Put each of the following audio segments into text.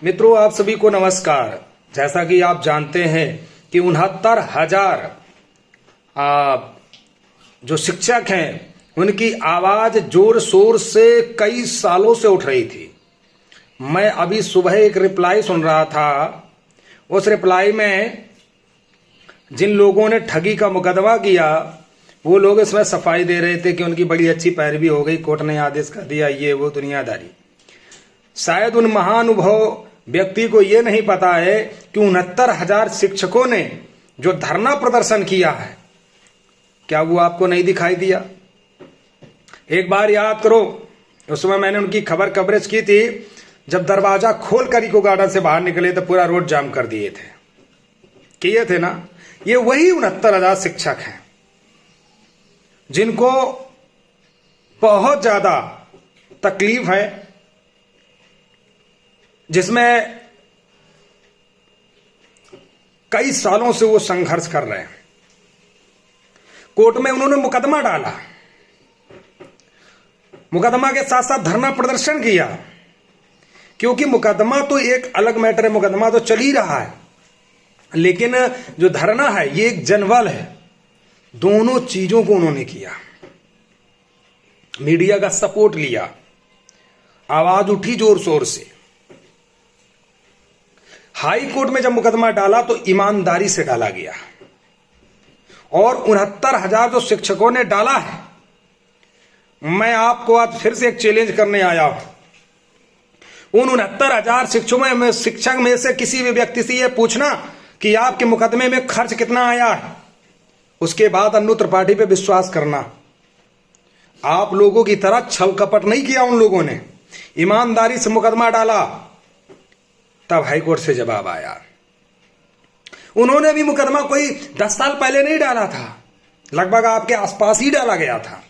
मित्रों, आप सभी को नमस्कार। जैसा कि आप जानते हैं कि 69,000 जो शिक्षक हैं उनकी आवाज जोर शोर से कई सालों से उठ रही थी। मैं अभी सुबह एक रिप्लाई सुन रहा था। उस रिप्लाई में जिन लोगों ने ठगी का मुकदमा किया वो लोग इसमें सफाई दे रहे थे कि उनकी बड़ी अच्छी पैरवी हो गई, कोर्ट ने आदेश कर दिया, ये वो दुनियादारी। शायद उन महानुभाव व्यक्ति को यह नहीं पता है कि 69,000 शिक्षकों ने जो धरना प्रदर्शन किया है, क्या वो आपको नहीं दिखाई दिया? एक बार याद करो, उस समय मैंने उनकी खबर कवरेज की थी जब दरवाजा खोल कर इको गार्डन से बाहर निकले तो पूरा रोड जाम कर दिए थे, किए थे ना। ये वही 69,000 शिक्षक हैं जिनको बहुत ज्यादा तकलीफ है, जिसमें कई सालों से वो संघर्ष कर रहे हैं। कोर्ट में उन्होंने मुकदमा डाला, मुकदमा के साथ साथ धरना प्रदर्शन किया, क्योंकि मुकदमा तो एक अलग मैटर है, मुकदमा तो चल ही रहा है, लेकिन जो धरना है ये एक जनबल है। दोनों चीजों को उन्होंने किया, मीडिया का सपोर्ट लिया, आवाज उठी जोर शोर से। हाई कोर्ट में जब मुकदमा डाला तो ईमानदारी से डाला गया, और 69,000 जो शिक्षकों ने डाला है, मैं आपको आज फिर से एक चैलेंज करने आया हूं। उन 69,000 शिक्षक में से किसी भी व्यक्ति से यह पूछना कि आपके मुकदमे में खर्च कितना आया है, उसके बाद अन्नू त्रिपाठी पे विश्वास करना। आप लोगों की तरह छल कपट नहीं किया, उन लोगों ने ईमानदारी से मुकदमा डाला, तब हाईकोर्ट से जवाब आया। उन्होंने भी मुकदमा कोई 10 साल पहले नहीं डाला था, लगभग आपके आसपास ही डाला गया था।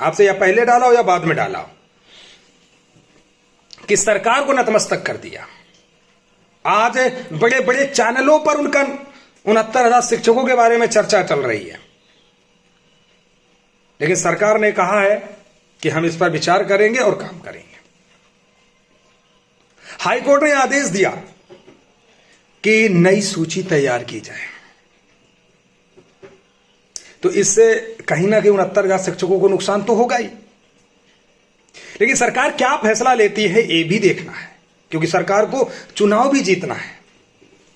आपसे या पहले डाला हो या बाद में डाला हो, कि सरकार को नतमस्तक कर दिया। आज बड़े बड़े चैनलों पर उनका 69,000 शिक्षकों के बारे में चर्चा चल रही है, लेकिन सरकार ने कहा है कि हम इस पर विचार करेंगे और काम करेंगे। हाईकोर्ट ने आदेश दिया कि नई सूची तैयार की जाए, तो इससे कहीं ना कहीं 69,000 शिक्षकों को नुकसान तो होगा ही, लेकिन सरकार क्या फैसला लेती है ये भी देखना है, क्योंकि सरकार को चुनाव भी जीतना है।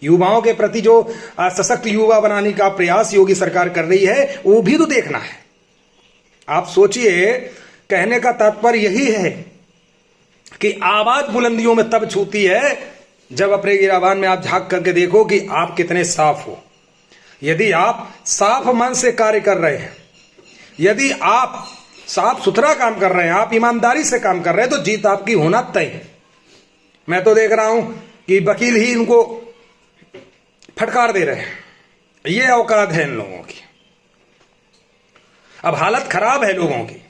युवाओं के प्रति जो सशक्त युवा बनाने का प्रयास योगी सरकार कर रही है वो भी तो देखना है। आप सोचिए, कहने का तात्पर्य यही है कि आवाज बुलंदियों में तब छूती है जब अपने गिरावान में आप झांक करके देखो कि आप कितने साफ हो। यदि आप साफ मन से कार्य कर रहे हैं, यदि आप साफ सुथरा काम कर रहे हैं, आप ईमानदारी से काम कर रहे हैं, तो जीत आपकी होना तय है। मैं तो देख रहा हूं कि वकील ही इनको फटकार दे रहे हैं, ये औकात है इन लोगों की। अब हालत खराब है लोगों की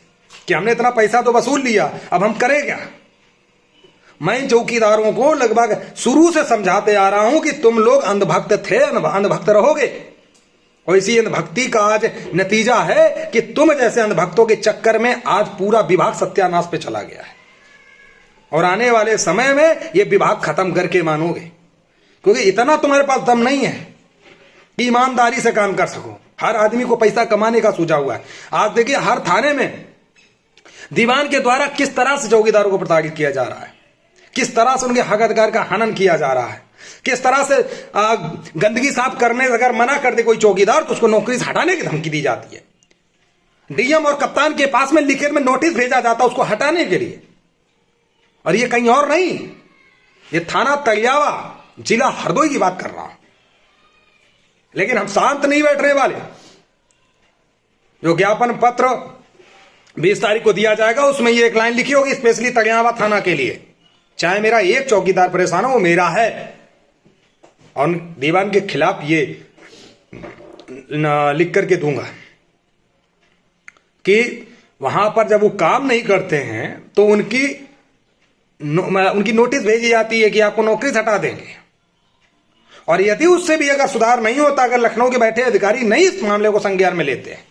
कि हमने इतना पैसा तो वसूल लिया, अब हम करें क्या। मैं चौकीदारों को लगभग शुरू से समझाते आ रहा हूं कि तुम लोग अंधभक्त थे, अंधभक्त रहोगे, और इसी अंधभक्ति का आज नतीजा है कि तुम जैसे अंधभक्तों के चक्कर में आज पूरा विभाग सत्यानाश पे चला गया है, और आने वाले समय में यह विभाग खत्म करके मानोगे, क्योंकि इतना तुम्हारे पास दम नहीं है कि ईमानदारी से काम कर सको। हर आदमी को पैसा कमाने का सूझा हुआ है। आज देखिए, हर थाने में दीवान के द्वारा किस तरह से चौकीदारों को प्रताड़ित किया जा रहा है, किस तरह से उनके हक अधिकार का हनन किया जा रहा है, किस तरह से गंदगी साफ करने से अगर मना कर दे कोई चौकीदार तो उसको नौकरी से हटाने की धमकी दी जाती है। डीएम और कप्तान के पास में लिखित में नोटिस भेजा जाता है उसको हटाने के लिए, और ये कहीं और नहीं, ये थाना तलियावा, जिला हरदोई की बात कर रहा हूं। लेकिन हम शांत नहीं बैठने वाले। जो ज्ञापन पत्र 20 तारीख को दिया जाएगा उसमें ये एक लाइन लिखी होगी स्पेशली तलियावा थाना के लिए, चाहे मेरा एक चौकीदार परेशान हो वो मेरा है, और दीवान के खिलाफ ये लिख करके दूंगा कि वहां पर जब वो काम नहीं करते हैं तो उनकी नोटिस भेजी जाती है कि आपको नौकरी से हटा देंगे। और यदि उससे भी अगर सुधार नहीं होता, अगर लखनऊ के बैठे अधिकारी नहीं इस मामले को संज्ञान में लेते हैं,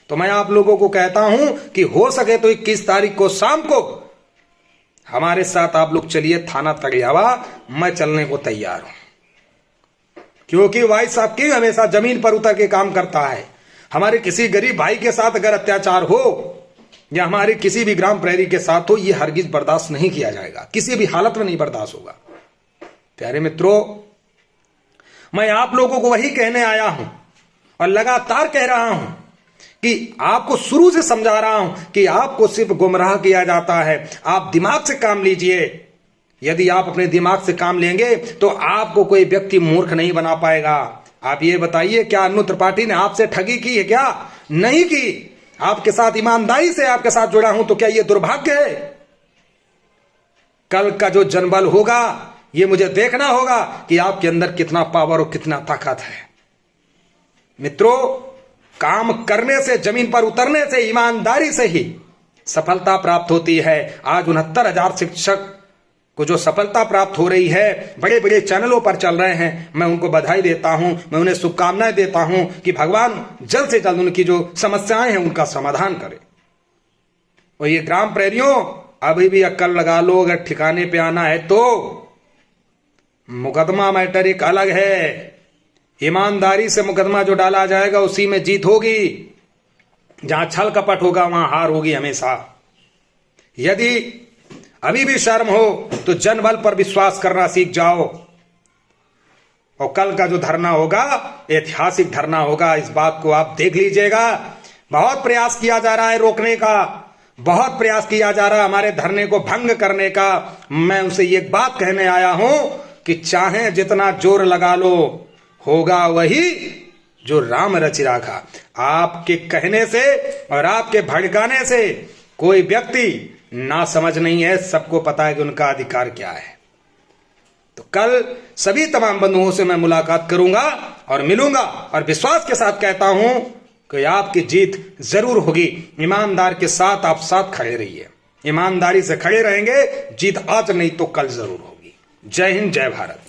तो मैं आप लोगों को कहता हूं कि हो सके तो 21 तारीख को शाम को हमारे साथ आप लोग चलिए थाना तड़ियावा, मैं चलने को तैयार हूं। क्योंकि भाई साहब की हमेशा जमीन पर उतर के काम करता है। हमारे किसी गरीब भाई के साथ अगर अत्याचार हो या हमारे किसी भी ग्राम प्रहरी के साथ हो, यह हरगिज बर्दाश्त नहीं किया जाएगा, किसी भी हालत में नहीं बर्दाश्त होगा। प्यारे मित्रों, मैं आप लोगों को वही कहने आया हूं और लगातार कह रहा हूं कि आपको शुरू से समझा रहा हूं कि आपको सिर्फ गुमराह किया जाता है। आप दिमाग से काम लीजिए। यदि आप अपने दिमाग से काम लेंगे तो आपको कोई व्यक्ति मूर्ख नहीं बना पाएगा। आप ये बताइए, क्या अन्नू त्रिपाठी ने आपसे ठगी की है? क्या नहीं की। आपके साथ ईमानदारी से आपके साथ जुड़ा हूं, तो क्या यह दुर्भाग्य है? कल का जो जनबल होगा, ये मुझे देखना होगा कि आपके अंदर कितना पावर और कितना ताकत है। मित्रों, काम करने से, जमीन पर उतरने से, ईमानदारी से ही सफलता प्राप्त होती है। आज 69,000 शिक्षक को जो सफलता प्राप्त हो रही है, बड़े बड़े चैनलों पर चल रहे हैं, मैं उनको बधाई देता हूं, मैं उन्हें शुभकामनाएं देता हूं कि भगवान जल्द से जल्द उनकी जो समस्याएं हैं उनका समाधान करे। और ये ग्राम प्रहरियों, अभी भी अक्ल लगा लो, अगर ठिकाने पे आना है तो मुकदमा मैटर एक अलग है। ईमानदारी से मुकदमा जो डाला जाएगा उसी में जीत होगी। जहां छल कपट होगा वहां हार होगी हमेशा। यदि अभी भी शर्म हो तो जनबल पर विश्वास करना सीख जाओ। और कल का जो धरना होगा, ऐतिहासिक धरना होगा, इस बात को आप देख लीजिएगा। बहुत प्रयास किया जा रहा है रोकने का, बहुत प्रयास किया जा रहा है हमारे धरने को भंग करने का। मैं उनसे एक बात कहने आया हूं कि चाहे जितना जोर लगा लो, होगा वही जो राम रचि राखा। आपके कहने से और आपके भड़काने से कोई व्यक्ति ना समझ नहीं है, सबको पता है कि उनका अधिकार क्या है। तो कल सभी तमाम बंधुओं से मैं मुलाकात करूंगा और मिलूंगा, और विश्वास के साथ कहता हूं कि आपकी जीत जरूर होगी। ईमानदार के साथ आप साथ खड़े रहिए, ईमानदारी से खड़े रहेंगे, जीत आज नहीं तो कल जरूर होगी। जय हिंद, जय भारत।